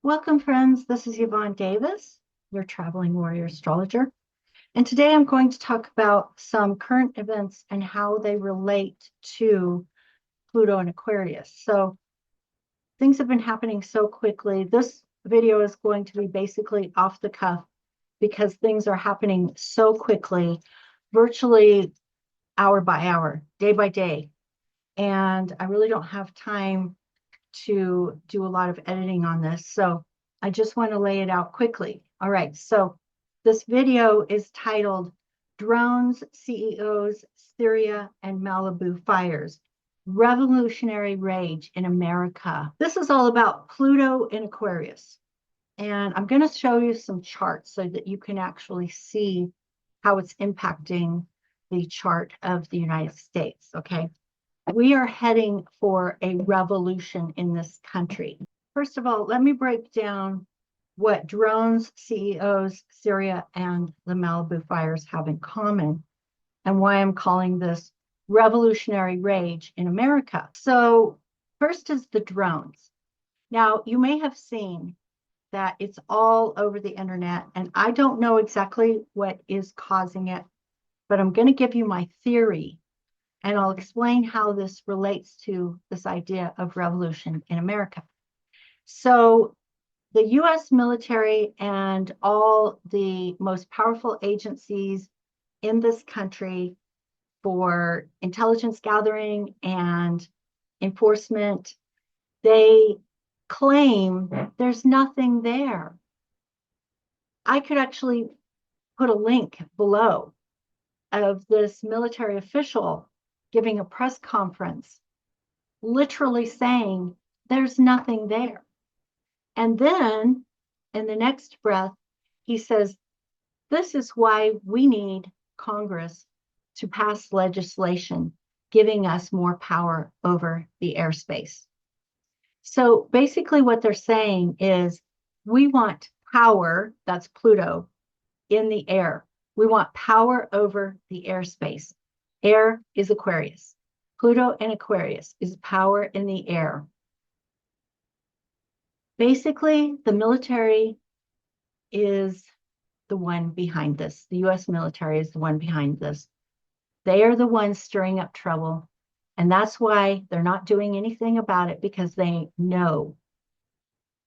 Welcome, friends. This is Yvonne Davis, your traveling warrior astrologer. And today I'm going to talk about some current events and how they relate to Pluto and Aquarius. So things have been happening so quickly. This video is going to be basically off the cuff because things are happening so quickly, virtually hour by hour, day by day. And I really don't have time to do a lot of editing on this. So I just want to lay it out quickly. All right, so this video is titled Drones, CEOs, Syria, and Malibu Fires, Revolutionary Rage in America. This is all about Pluto in Aquarius. And I'm going to show you some charts so that you can actually see how it's impacting the chart of the United States, okay? We are heading for a revolution in this country. First of all, let me break down what drones, CEOs, Syria, and the Malibu fires have in common and why I'm calling this revolutionary rage in America. So first is the drones. Now, you may have seen that it's all over the internet, and I don't know exactly what is causing it, but I'm going to give you my theory. And I'll explain how this relates to this idea of revolution in America. So the US military and all the most powerful agencies in this country for intelligence gathering and enforcement, they claim there's nothing there. I could actually put a link below of this military official giving a press conference, literally saying there's nothing there. And then in the next breath, he says, this is why we need Congress to pass legislation giving us more power over the airspace. So basically what they're saying is we want power, that's Pluto, in the air. We want power over the airspace. Air is Aquarius. Pluto and Aquarius is power in the air. Basically, the military is the one behind this. The US military is the one behind this. They are the ones stirring up trouble. And that's why they're not doing anything about it, because they know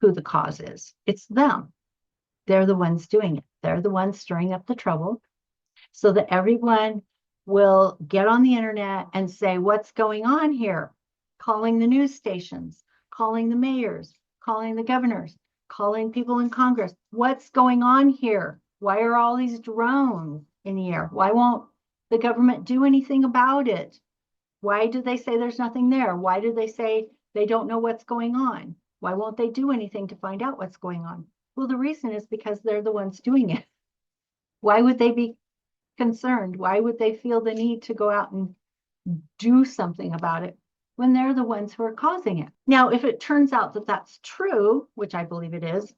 who the cause is. It's them. They're the ones doing it. They're the ones stirring up the trouble so that everyone will get on the internet and say, what's going on here? Calling the news stations, calling the mayors, calling the governors, calling people in Congress. What's going on here? Why are all these drones in the air? Why won't the government do anything about it? Why do they say there's nothing there? Why do they say they don't know what's going on? Why won't they do anything to find out what's going on? Well, the reason is because they're the ones doing it. Why would they be concerned? Why would they feel the need to go out and do something about it when they're the ones who are causing it? Now, if it turns out that that's true, which I believe it is,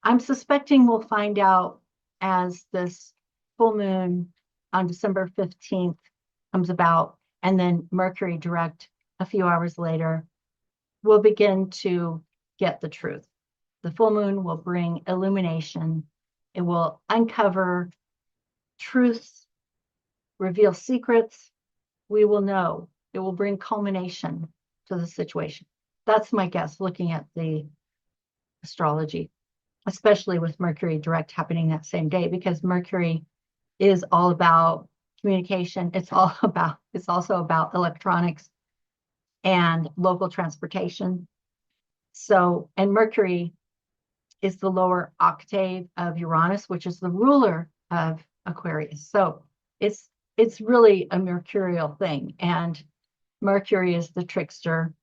I'm suspecting we'll find out as this full moon on December 15th comes about, and then Mercury direct a few hours later, we'll begin to get the truth. The full moon will bring illumination. It will uncover truths, reveal secrets. We will know. It will bring culmination to the situation. That's my guess, looking at the astrology, especially with Mercury direct happening that same day, because Mercury is all about communication. It's also about electronics and local transportation. So, and Mercury is the lower octave of Uranus, which is the ruler of Aquarius. So it's really a mercurial thing, and Mercury is the trickster.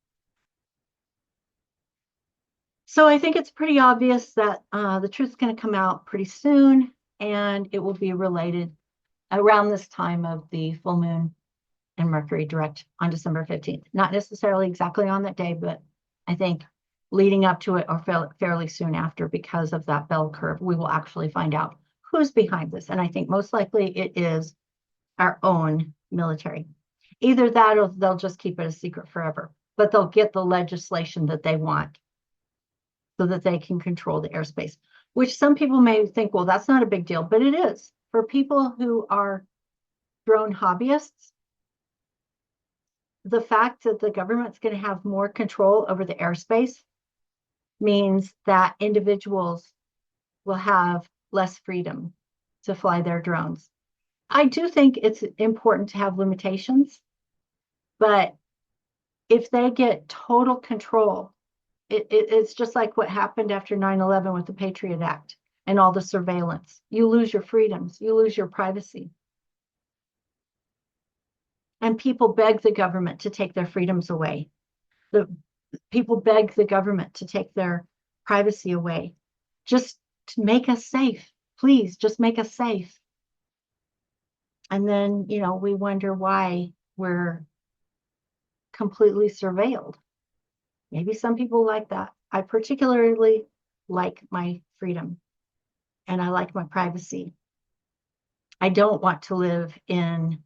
So I think it's pretty obvious that the truth's going to come out pretty soon, and it will be related around this time of the full moon and Mercury direct on December 15th. Not necessarily exactly on that day, but I think leading up to it or fairly soon after, because of that bell curve, we will actually find out who's behind this. And I think most likely it is our own military. Either that or they'll just keep it a secret forever, but they'll get the legislation that they want. so that they can control the airspace, which some people may think, well, that's not a big deal, but it is. For people who are drone hobbyists, the fact that the government's going to have more control over the airspace means that individuals will have less freedom to fly their drones. I do think it's important to have limitations, but if they get total control, it's just like what happened after 9/11 with the Patriot Act and all the surveillance. You lose your freedoms, you lose your privacy. And people beg the government to take their freedoms away. The people beg the government to take their privacy away. Just to make us safe. Please, just make us safe. And then, we wonder why we're completely surveilled. Maybe some people like that. I particularly like my freedom and I like my privacy. I don't want to live in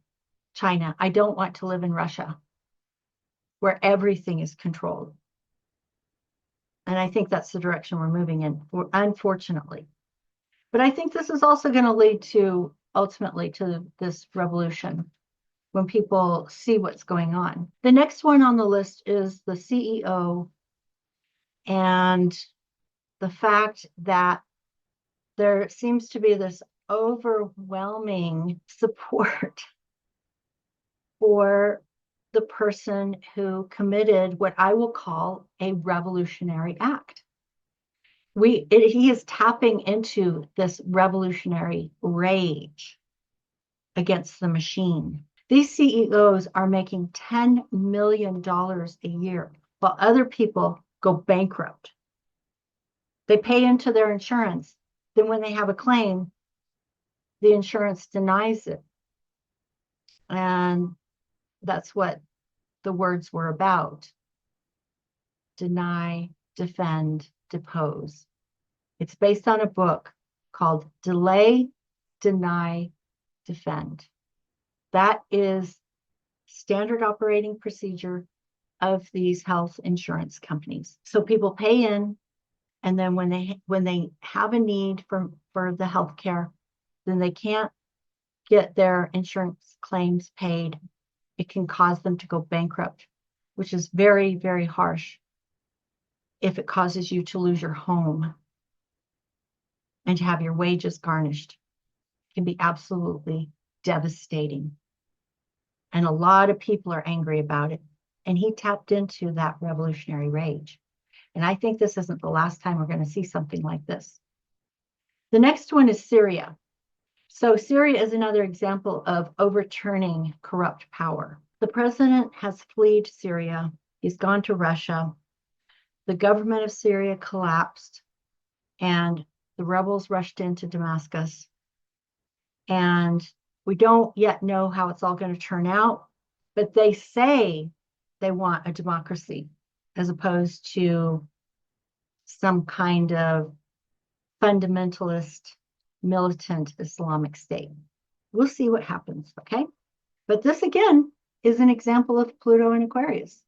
China. I don't want to live in Russia, where everything is controlled. And I think that's the direction we're moving in, unfortunately. But I think this is also going to lead to, ultimately, to this revolution when people see what's going on. The next one on the list is the CEO and the fact that there seems to be this overwhelming support for the person who committed what I will call a revolutionary act. He is tapping into this revolutionary rage against the machine. These CEOs are making $10 million a year while other people go bankrupt. They pay into their insurance. Then when they have a claim, the insurance denies it. And that's what the words were about. Deny, defend, depose. It's based on a book called Delay, Deny, Defend. That is standard operating procedure of these health insurance companies. So people pay in, and then when they have a need for the health care, then they can't get their insurance claims paid. It can cause them to go bankrupt, which is very, very harsh if it causes you to lose your home and to have your wages garnished. It can be absolutely devastating. And a lot of people are angry about it. And he tapped into that revolutionary rage. And I think this isn't the last time we're going to see something like this. The next one is Syria. So Syria is another example of overturning corrupt power. The president has fled Syria. He's gone to Russia. The government of Syria collapsed, and the rebels rushed into Damascus. And we don't yet know how it's all going to turn out, but they say they want a democracy as opposed to some kind of fundamentalist, militant Islamic state. We'll see what happens, okay? But this, again, is an example of Pluto and Aquarius.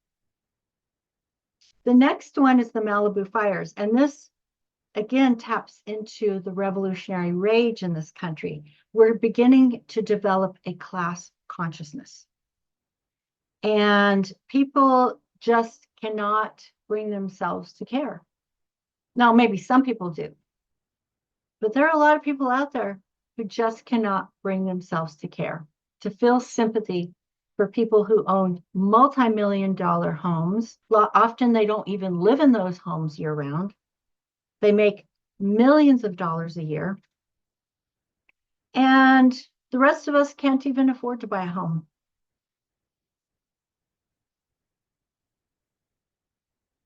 The next one is the Malibu fires, and this, again, taps into the revolutionary rage in this country. We're beginning to develop a class consciousness. And people just cannot bring themselves to care. Now, maybe some people do, but there are a lot of people out there who just cannot bring themselves to care, to feel sympathy for people who own multi-million-dollar homes. Often they don't even live in those homes year-round. They make millions of dollars a year. And the rest of us can't even afford to buy a home.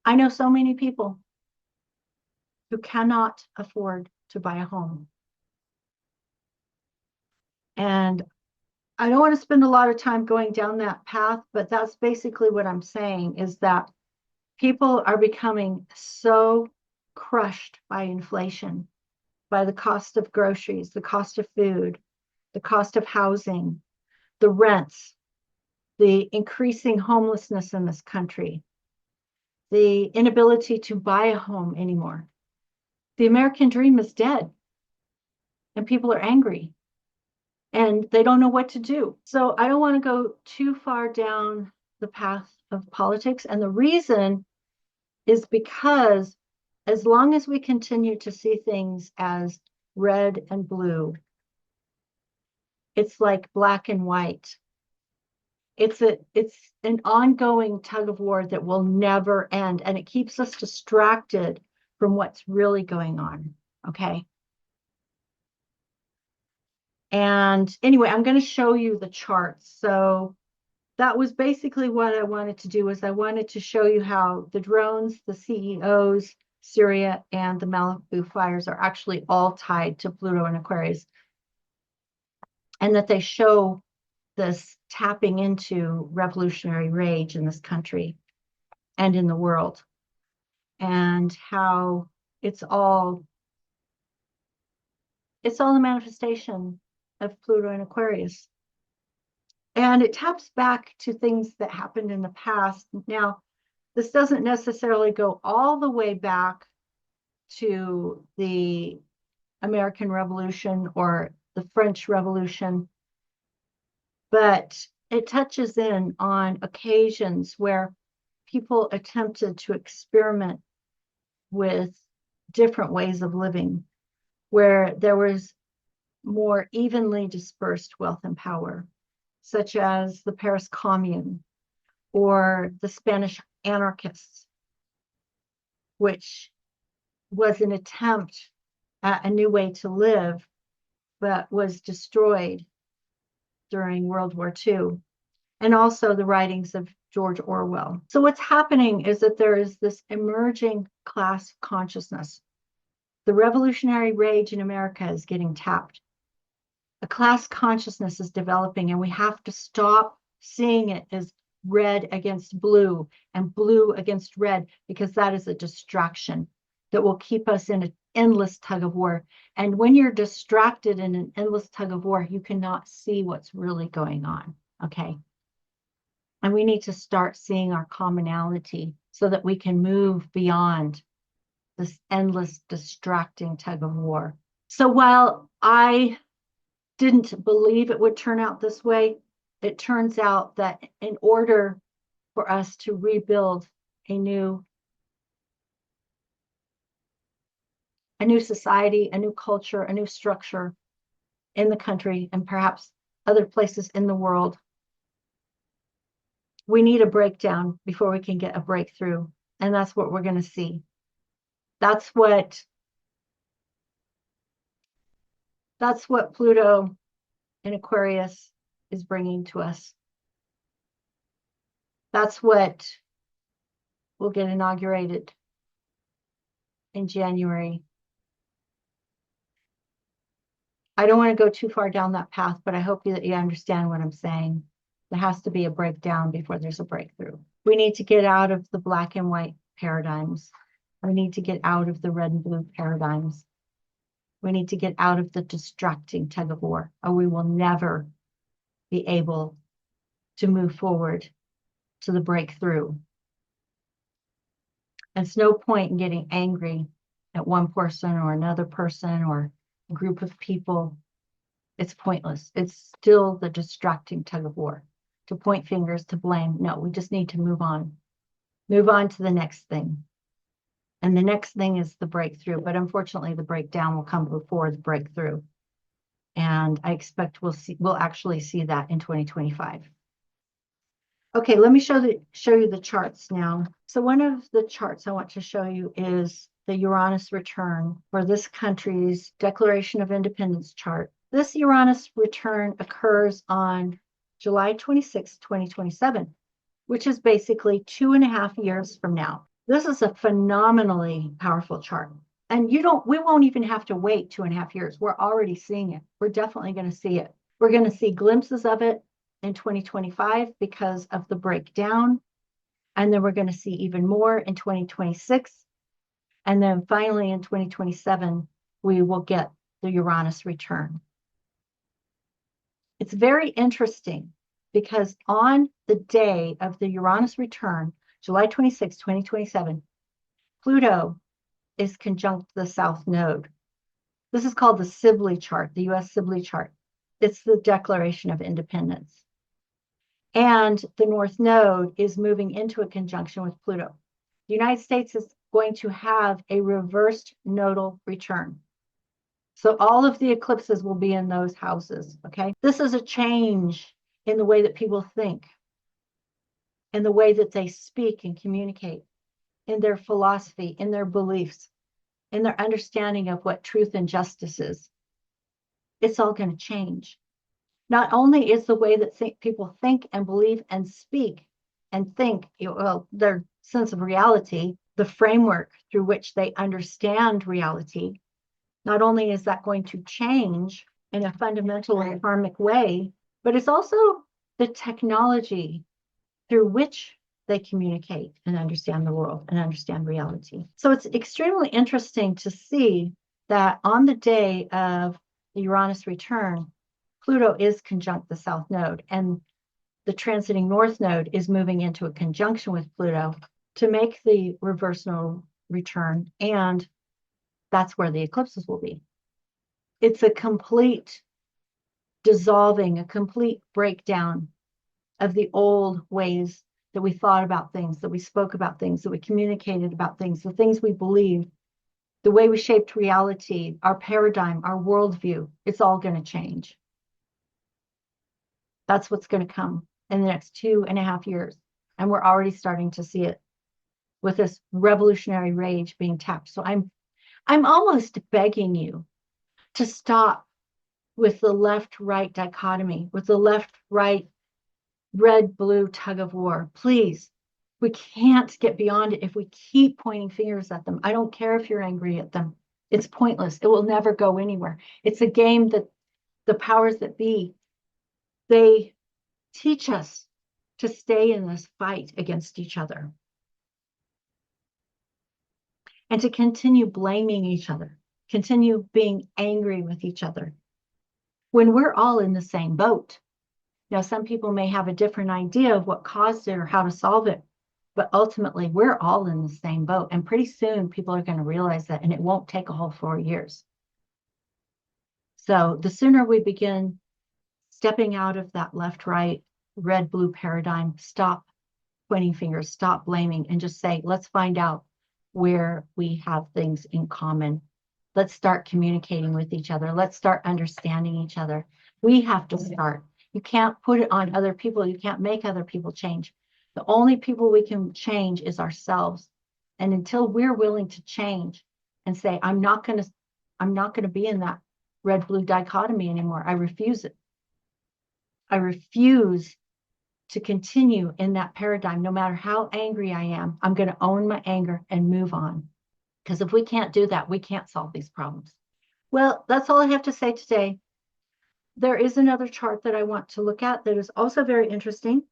I know so many people who cannot afford to buy a home. And I don't want to spend a lot of time going down that path, but that's basically what I'm saying, is that people are becoming so crushed by inflation, by the cost of groceries, the cost of food, the cost of housing, the rents, the increasing homelessness in this country, the inability to buy a home anymore. The American dream is dead, and people are angry, and they don't know what to do. So I don't want to go too far down the path of politics. And the reason is because as long as we continue to see things as red and blue, it's like black and white. It's an ongoing tug of war that will never end, and it keeps us distracted from what's really going on. Okay. And anyway, I'm going to show you the charts. So that was basically what I wanted to do, is I wanted to show you how the drones, the CEOs, Syria, and the Malibu fires are actually all tied to Pluto and Aquarius, and that they show this tapping into revolutionary rage in this country and in the world, and how it's all a manifestation of Pluto and Aquarius. And it taps back to things that happened in the past. Now, this doesn't necessarily go all the way back to the American Revolution or the French Revolution, but it touches in on occasions where people attempted to experiment with different ways of living, where there was more evenly dispersed wealth and power, such as the Paris Commune or the Spanish anarchists, which was an attempt at a new way to live, but was destroyed during World War II, and also the writings of George Orwell. So what's happening is that there is this emerging class consciousness. The revolutionary rage in America is getting tapped. A class consciousness is developing, and we have to stop seeing it as red against blue and blue against red, because that is a distraction that will keep us in an endless tug of war. And when you're distracted in an endless tug of war, you cannot see what's really going on. Okay. And we need to start seeing our commonality so that we can move beyond this endless distracting tug of war. So while I didn't believe it would turn out this way, it turns out that in order for us to rebuild a new society, a new culture, a new structure in the country, and perhaps other places in the world, we need a breakdown before we can get a breakthrough. And that's what we're going to see. That's what Pluto in Aquarius is bringing to us. That's what will get inaugurated in January. I don't want to go too far down that path, but I hope that you understand what I'm saying. There has to be a breakdown before there's a breakthrough. We need to get out of the black and white paradigms. We need to get out of the red and blue paradigms. We need to get out of the distracting tug of war, or we will never be able to move forward to the breakthrough. And it's no point in getting angry at one person or another person or a group of people. It's pointless. It's still the distracting tug of war. To point fingers, to blame. No, we just need to move on. Move on to the next thing. And the next thing is the breakthrough. But unfortunately, the breakdown will come before the breakthrough. And I expect we'll actually see that in 2025. Okay, let me show you the charts now. So one of the charts I want to show you is the Uranus return for this country's Declaration of Independence chart. This Uranus return occurs on July 26, 2027, which is basically 2.5 years from now. This is a phenomenally powerful chart. And we won't even have to wait 2.5 years. We're already seeing it. We're definitely going to see it. We're going to see glimpses of it in 2025 because of the breakdown. And then we're going to see even more in 2026. And then finally in 2027, we will get the Uranus return. It's very interesting because on the day of the Uranus return, July 26, 2027, Pluto is conjunct the South Node. This is called the Sibley chart, the US Sibley chart. It's the Declaration of Independence. And the North Node is moving into a conjunction with Pluto. The United States is going to have a reversed nodal return. So all of the eclipses will be in those houses, okay? This is a change in the way that people think, in the way that they speak and communicate, in their philosophy, in their beliefs, in their understanding of what truth and justice is. It's all going to change. Not only is the way that people think and believe and speak and think, well, their sense of reality, the framework through which they understand reality, not only is that going to change in a fundamental and karmic way, but it's also the technology through which they communicate and understand the world and understand reality. So it's extremely interesting to see that on the day of the Uranus return, Pluto is conjunct the South Node, and the transiting North Node is moving into a conjunction with Pluto to make the reverse nodal return, and that's where the eclipses will be. It's a complete dissolving, a complete breakdown of the old ways that we thought about things, that we spoke about things, that we communicated about things, the things we believed, the way we shaped reality, our paradigm, our worldview. It's all going to change. That's what's going to come in the next 2.5 years. And we're already starting to see it with this revolutionary rage being tapped. So I'm almost begging you to stop with the left-right dichotomy, with the left-right, red-blue tug of war. Please, we can't get beyond it if we keep pointing fingers at them. I don't care if you're angry at them. It's pointless. It will never go anywhere. It's a game that the powers that be, they teach us to stay in this fight against each other and to continue blaming each other, continue being angry with each other when we're all in the same boat. Now, some people may have a different idea of what caused it or how to solve it, but ultimately we're all in the same boat. And pretty soon people are going to realize that, and it won't take a whole 4 years. So the sooner we begin stepping out of that left-right, red-blue paradigm, stop pointing fingers, stop blaming, and just say, let's find out where we have things in common. Let's start communicating with each other. Let's start understanding each other. We have to start. You can't put it on other people. You can't make other people change. The only people we can change is ourselves. And until we're willing to change and say, I'm not going to be in that red-blue dichotomy anymore. I refuse it. I refuse to continue in that paradigm. No matter how angry I am, I'm going to own my anger and move on. Because if we can't do that, we can't solve these problems. Well, that's all I have to say today. There is another chart that I want to look at that is also very interesting,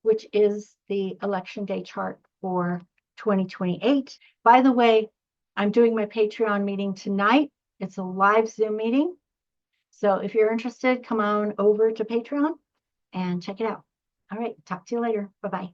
which is the election day chart for 2028. By the way, I'm doing my Patreon meeting tonight. It's a live Zoom meeting. So if you're interested, come on over to Patreon and check it out. All right, talk to you later. Bye-bye.